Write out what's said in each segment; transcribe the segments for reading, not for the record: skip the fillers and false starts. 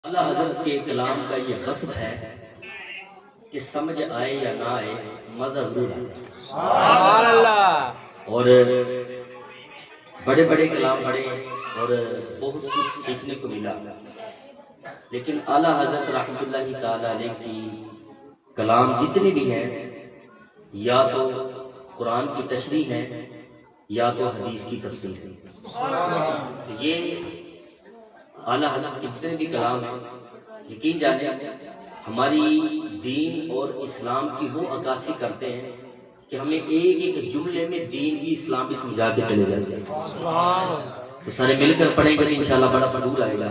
اللہ حضرت کے کلام کا یہ غصب ہے کہ سمجھ آئے یا نہ آئے مزہ ضرور آتا، اور بڑے بڑے کلام پڑھے اور بہت کچھ سیکھنے کو ملا، لیکن اعلیٰ حضرت رحمۃ اللہ تعالی علیہ کی کلام جتنے بھی ہیں یا تو قرآن کی تشریح ہے یا تو حدیث کی تفسیر ہے۔ یہ اعلیٰ حضرت کے جتنے بھی کلام ہیں، یقین جانے ہماری دین اور اسلام کی وہ عکاسی کرتے ہیں کہ ہمیں ایک ایک جملے میں دین بھی اسلام بھی سمجھا کے چلے جاتے ہیں۔ تو سارے مل کر پڑھیں گے انشاءاللہ بڑا فضول آئے گا۔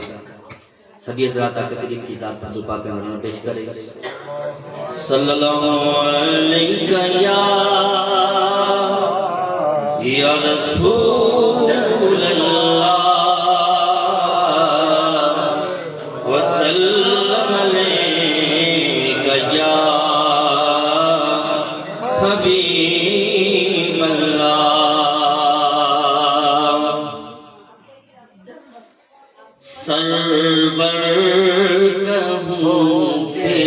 سبھی حضرات آ کر قریب کی ذات پر دعا کا نظر پیش کرے گا۔ صلی اللہ علیہ یا رسول اللہ وسلم علیک یا حبیب اللہ۔ سرور کہوں کہ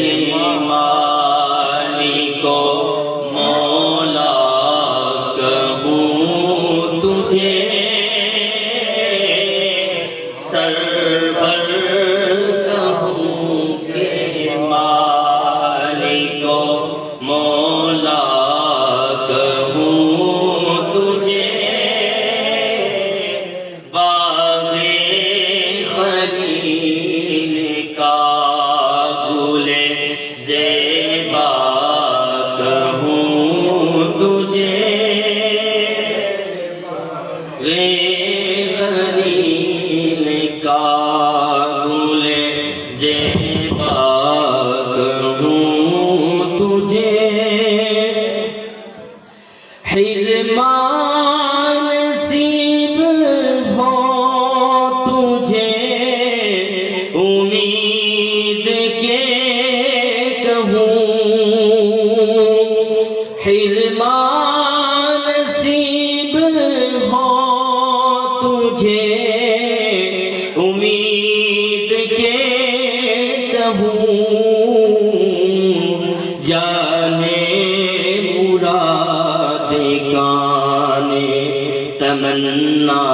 مالک و مولا کہوں تجھے، سرور کہوں کہ مالک و مولا کہوں تجھے، تمنا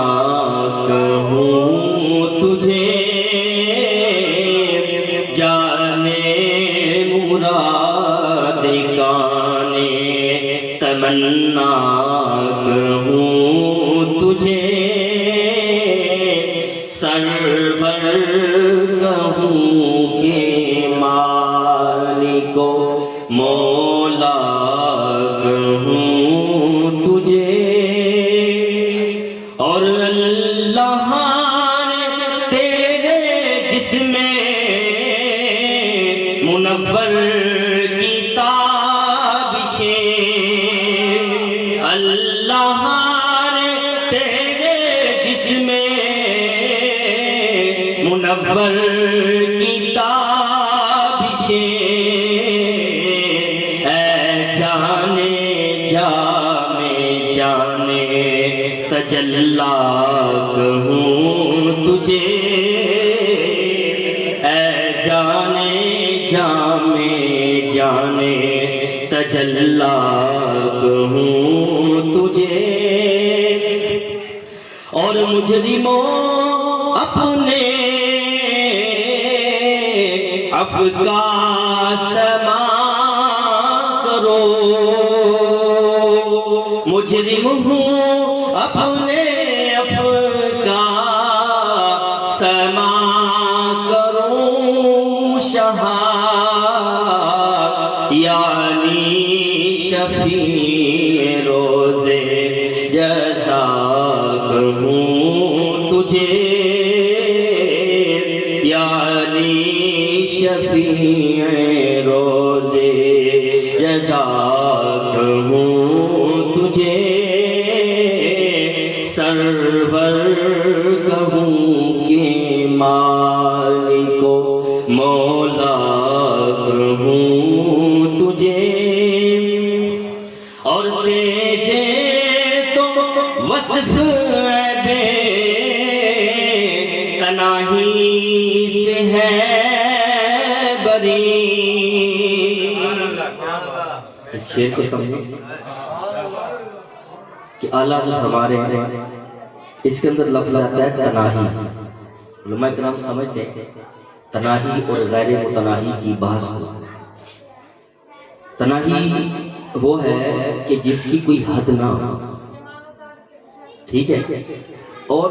کہوں تجھے، جانے مراد کانے تمنا کہوں تجھے، سرور کہوں کہ مالک و مولا کہوں تجھے، اور اللہ نے تیرے جسم منور کی تابشیں، اللہ نے تیرے جسم منور کی تابشیں، اے جانے جا میں جانے تجلا کہوں تجھے، اے جانے جا میں جانے تجلا کہوں تجھے، اور مجرموں اپنے عفو کا سما کرو، مجرم ہوں اپنے عفو کا سما کروں، شہا یعنی شفیع روزے جزا کہوں تجھے، یعنی شفیع روزے جزا کہوں تجھے، سرور کہوں کہ مالک و مولا کہوں تجھے، اور تیرے تو وصف بے تناہی سے ہے بری. اس شعر کو سمجھیں کہ اعلیٰ جو فرما رہے ہیں اس کے اندر لفظ آتا ہے تناہی. علماء کرام سمجھتے ہیں تناہی اور غیر متناہی کی بحث کو. تناہی وہ ہے کہ جس کی کوئی حد نہ ہو، ٹھیک ہے، اور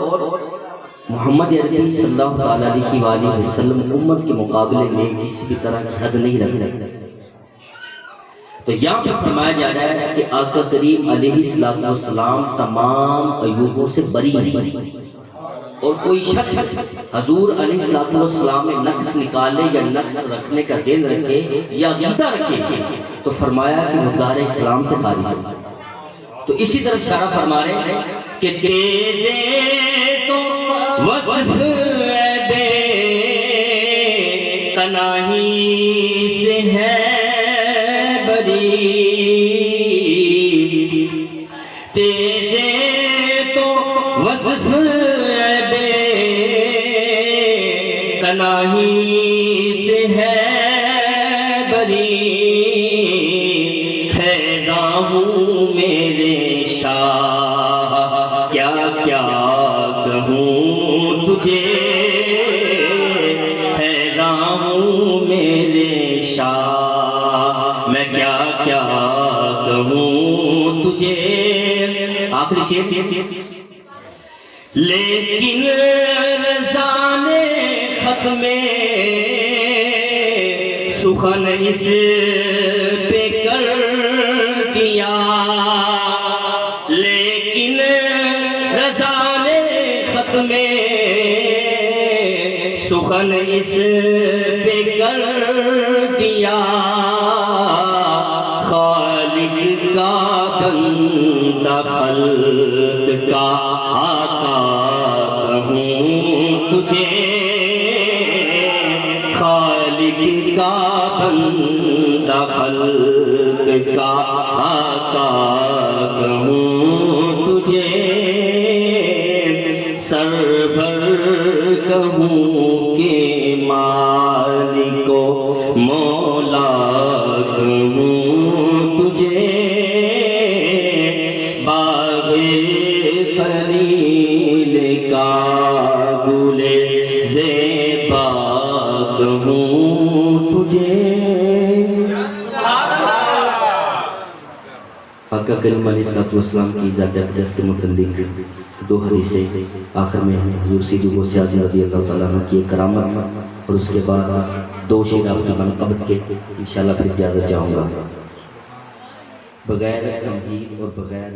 محمد عربی صلی اللہ علیہ وآلہ وسلم امت کے مقابلے میں کسی بھی طرح کی حد نہیں رکھتے. تو یہاں پر فرمایا جا رہا ہے کہ آقا کریم علیہ السلام تمام عیوبوں سے بری ہیں، اور کوئی شخص حضور علیہ السلام میں نقص نکالے یا نقص رکھنے کا ذہن رکھے یا عقیدہ رکھے تو فرمایا کہ وہ دار اسلام سے خارج ہے. تو اسی طرف اشارہ فرما رہے ہیں کہ تیرے تو وصف بے تناہی سے ہے بری. تیرے تو وصف بے تناہی سے ہے بری. حیران ہوں میرے شاہ کیا کیا کہوں تجھے. حیران ہوں میرے شاہ میں کیا کیا کہوں تجھے. آخری شعر لیکن رضا نے خط میں سخن اس پہ کر دیا. لیکن رضا نے خط میں سخن اس پہ کر دیا. خالق کا بندہ خلق کا آقا کہوں تجھے. خالق کا بندہ خلق کا آقا کہوں تجھے. سرور کہوں کہ مالک و مولا کہوں تجھے. باغ خلیل کا گل زیبا کہوں تجھے. آقا کریم علیہ السلام کی ذات اقدس کے متعلق دو حدیثیں. آخر میں حضور سیدی غوث اعظم رضی اللہ تعالیٰ عنہ کی ایک کرامت اور اس کے بعد دو شعر آپ کی منقبت کے انشاءاللہ پھر اجازت چاہوں گا بغیر تمہید اور بغیر